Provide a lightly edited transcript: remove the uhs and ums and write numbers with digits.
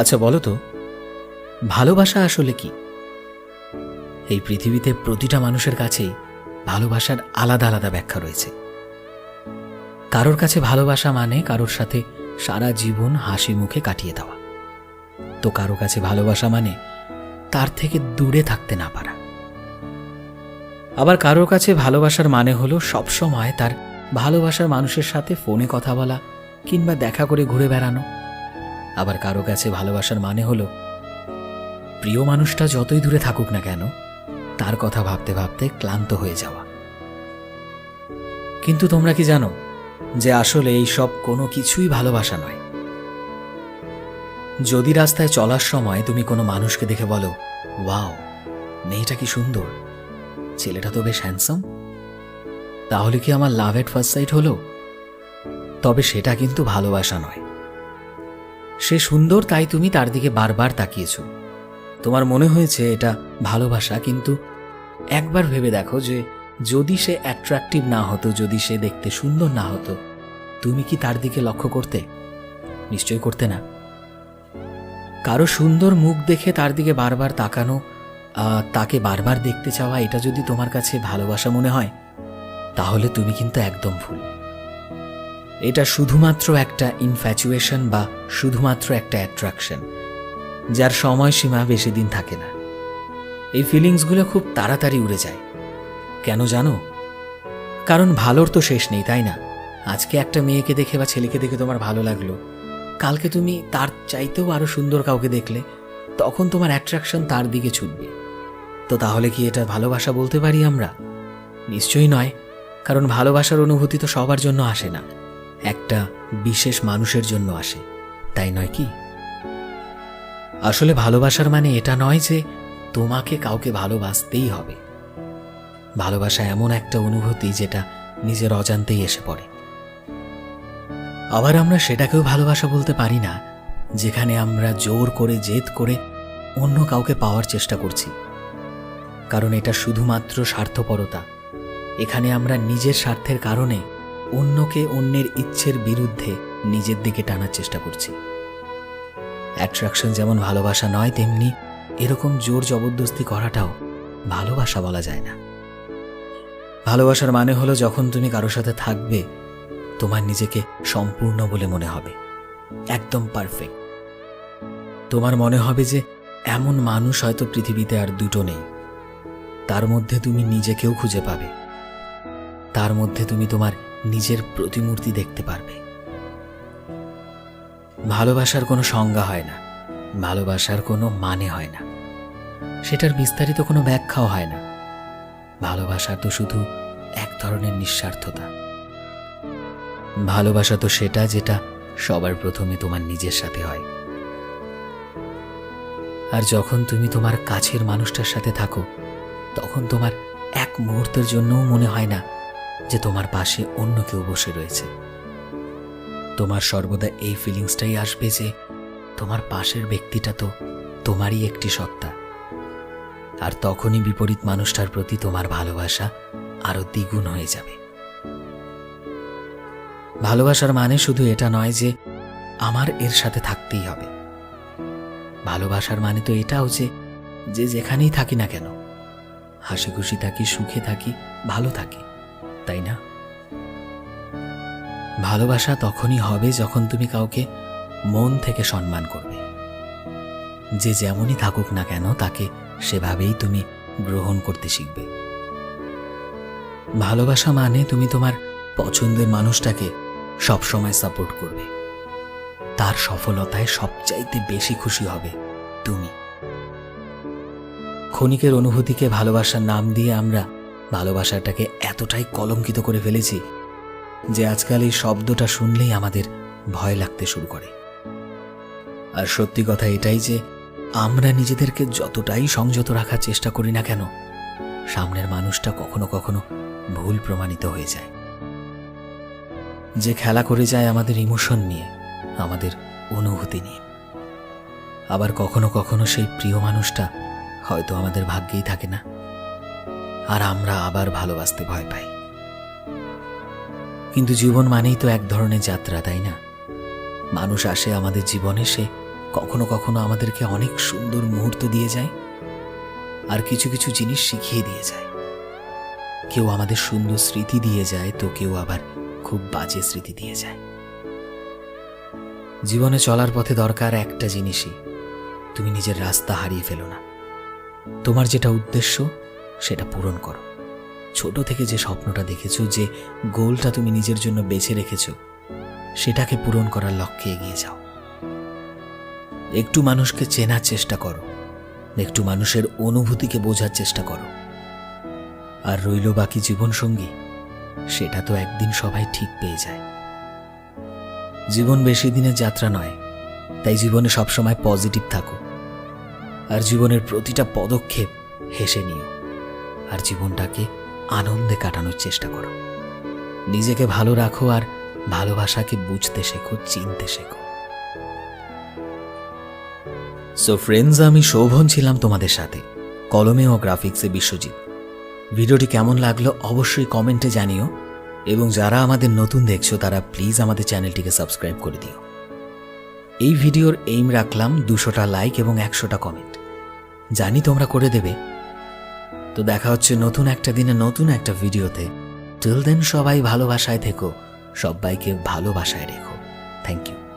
আচ্ছা বলো তো, ভালোবাসা আসলে কি? এই পৃথিবীতে প্রতিটা মানুষের কাছেই ভালোবাসার আলাদা আলাদা ব্যাখ্যা রয়েছে। কারোর কাছে ভালোবাসা মানে কারোর সাথে সারা জীবন হাসি মুখে কাটিয়ে দেওয়া, তো কারো কাছে ভালোবাসা মানে তার থেকে দূরে থাকতে না পারা। আবার কারোর কাছে ভালোবাসার মানে হলো সবসময় তার ভালোবাসার মানুষের সাথে ফোনে কথা বলা কিংবা দেখা করে ঘুরে বেড়ানো। আবার কারো কাছে ভালোবাসার মানে হলো প্রিয় মানুষটা যতই দূরে থাকুক না কেন, তার কথা ভাবতে ভাবতে ক্লান্ত হয়ে যাওয়া। কিন্তু তোমরা কি জানো যে আসলে এই সব কোনো কিছুই ভালোবাসা নয়? যদি রাস্তায় চলার সময় তুমি কোনো মানুষকে দেখে বলো, ওয়াও, মেয়েটা কি সুন্দর, ছেলেটা তো বেশ হ্যান্ডসাম, তাহলে কি আমার লাভ এট ফার্স্ট সাইট হলো? তবে সেটা কিন্তু ভালোবাসা নয়। সে সুন্দর তাই তুমি তার দিকে বারবার তাকিয়েছ, তোমার মনে হয়েছে এটা ভালোবাসা। কিন্তু একবার ভেবে দেখো যে যদি সে অ্যাট্রাকটিভ না হতো, যদি সে দেখতে সুন্দর না হতো, তুমি কি তার দিকে লক্ষ্য করতে? নিশ্চয়ই করতে না। কারো সুন্দর মুখ দেখে তার দিকে বারবার তাকানো, তাকে বারবার দেখতে চাওয়া, এটা যদি তোমার কাছে ভালোবাসা মনে হয়, তাহলে তুমি কিন্তু একদম ভুল। এটা শুধুমাত্র একটা ইনফ্যাচুয়েশন বা শুধুমাত্র একটা অ্যাট্রাকশন, যার সময়সীমা বেশি দিন থাকে না। এই ফিলিংসগুলো খুব তাড়াতাড়ি উড়ে যায়। কেন জানো? কারণ ভালোর তো শেষ নেই, তাই না? আজকে একটা মেয়েকে দেখে বা ছেলেকে দেখে তোমার ভালো লাগলো, কালকে তুমি তার চাইতেও আরো সুন্দর কাউকে দেখলে, তখন তোমার অ্যাট্রাকশন তার দিকে ছুটবে। তো তাহলে কি এটা ভালোবাসা বলতে পারি আমরা? নিশ্চয়ই নয়, কারণ ভালোবাসার অনুভূতি তো সবার জন্য আসে না, একটা বিশেষ মানুষের জন্য আসে, তাই নয় কি? আসলে ভালোবাসার মানে এটা নয় যে তোমাকে কাউকে ভালোবাসতেই হবে। ভালোবাসা এমন একটা অনুভূতি যেটা নিজের অজান্তেই এসে পড়ে। আবার আমরা সেটাকেও ভালোবাসা বলতে পারি না যেখানে আমরা জোর করে জেদ করে অন্য কাউকে পাওয়ার চেষ্টা করছি, কারণ এটা শুধুমাত্র স্বার্থপরতা। এখানে আমরা নিজের স্বার্থের কারণে অন্যকে অন্যের ইচ্ছের বিরুদ্ধে নিজের দিকে টানার চেষ্টা করছি। অ্যাট্রাকশন যেমন ভালোবাসা নয়, তেমনি এরকম জোর জবরদস্তি করাটাও ভালোবাসা বলা যায় না। ভালোবাসার মানে হলো যখন তুমি কারোর সাথে থাকবে, তোমার নিজেকে সম্পূর্ণ বলে মনে হবে, একদম পারফেক্ট। তোমার মনে হবে যে এমন মানুষ হয়তো পৃথিবীতে আর দুটো নেই। তার মধ্যে তুমি নিজেকেও খুঁজে পাবে, তার মধ্যে তুমি তোমার নিজের প্রতিমূর্তি দেখতে পারবে। ভালোবাসার কোনো সংজ্ঞা হয় না, ভালোবাসার কোনো মানে হয় না, সেটার বিস্তারিত কোনো ব্যাখ্যাও হয় না। ভালোবাসা তো শুধু এক ধরনের নিঃস্বার্থতা। ভালোবাসা তো সেটা যেটা সবার প্রথমে তোমার নিজের সাথে হয়। আর যখন তুমি তোমার কাছের মানুষটার সাথে থাকো, তখন তোমার এক মুহূর্তের জন্যও মনে হয় না যে তোমার পাশে অন্য কেউ বসে রয়েছে। তোমার সর্বদা এই ফিলিংসটাই আসবে যে তোমার পাশের ব্যক্তিটা তো তোমারই একটি সত্তা। আর তখনই বিপরীত মানুষটার প্রতি তোমার ভালোবাসা আরো দ্বিগুণ হয়ে যাবে। ভালোবাসার মানে শুধু এটা নয় যে আমার এর সাথে থাকতেই হবে। ভালোবাসার মানে তো এটাও যে যেখানেই থাকি না কেন, হাসি খুশি থাকি, সুখে থাকি, ভালো থাকি, তাই না? ভালোবাসা তখনই হবে যখন তুমি কাউকে মন থেকে সম্মান করবে। যে যেমনই থাকুক না কেন, তাকে সেভাবেই তুমি গ্রহণ করতে শিখবে। ভালোবাসা মানে তুমি তোমার পছন্দের মানুষটাকে সবসময় সাপোর্ট করবে, তার সফলতায় সবচাইতে বেশি খুশি হবে তুমি। ক্ষণিকের অনুভূতিকে ভালোবাসার নাম দিয়ে আমরা ভালোবাসাটাকে এতটাই কলঙ্কিত করে ফেলেছি যে আজকাল এই শব্দটা শুনলেই আমাদের ভয় লাগতে শুরু করে। আর সত্যি কথা এটাই যে আমরা নিজেদেরকে যতটাই সংযত রাখার চেষ্টা করি না কেন, সামনের মানুষটা কখনো কখনো ভুল প্রমাণিত হয়ে যায়। যে খেলা করে যায় আমাদের ইমোশন নিয়ে, আমাদের অনুভূতি নিয়ে। আবার কখনো কখনো সেই প্রিয় মানুষটা হয়তো আমাদের ভাগ্যেই থাকে না, আর আমরা আবার ভালোবাসতে ভয় পাই। কিন্তু জীবন মানেই তো এক ধরনের যাত্রা, তাই না? মানুষ আসে আমাদের জীবনে, সে কখনো কখনো আমাদেরকে অনেক সুন্দর মুহূর্ত দিয়ে যায়, আর কিছু কিছু জিনিস শিখিয়ে দিয়ে যায়। কেউ আমাদের সুন্দর স্মৃতি দিয়ে যায়, তো কেউ আবার খুব বাজে স্মৃতি দিয়ে যায়। জীবনে চলার পথে দরকার একটা জিনিসই, তুমি নিজের রাস্তা হারিয়ে ফেলো না। তোমার যেটা উদ্দেশ্য সেটা পূরণ করো। ছোট থেকে যে স্বপ্নটা দেখেছো, যে গোলটা তুমি নিজের জন্য বেছে রেখেছো, সেটাকে পূরণ করার লক্ষ্যে এগিয়ে যাও। একটু মানুষকে চেনার চেষ্টা করো, একটু মানুষের অনুভূতিকে বোঝার চেষ্টা করো। আর রইল বাকি জীবনসঙ্গী, সেটা তো একদিন সবাই ঠিক পেয়ে যায়। জীবন বেশি দিনের যাত্রা নয়, তাই জীবনে সবসময় পজিটিভ থাকো। আর জীবনের প্রতিটা পদক্ষেপ হেসে নিও, আর জীবনটাকে আনন্দে কাটানোর চেষ্টা করো। নিজেকে ভালো রাখো, আর ভালোবাসাকে বুঝতে শেখো, চিনতে শেখো। সো ফ্রেন্ডস, আমি শোভন ছিলাম তোমাদের সাথে, কলমে ও গ্রাফিক্সে বিশ্বজিৎ। ভিডিওটি কেমন লাগলো অবশ্যই কমেন্টে জানিও, এবং যারা আমাদের নতুন দেখছো তারা প্লিজ আমাদের চ্যানেলটিকে সাবস্ক্রাইব করে দিও। এই ভিডিওর এইম রাখলাম 200টা লাইক এবং 100টা কমেন্ট। জানি তোমরা করে দেবে। তো দেখা হচ্ছে নতুন একটা দিনে নতুন একটা ভিডিওতে। টিল দেন সবাই ভালোবাসায় থেকো, সবাইকে ভালোবাসায় রেখো। Thank you.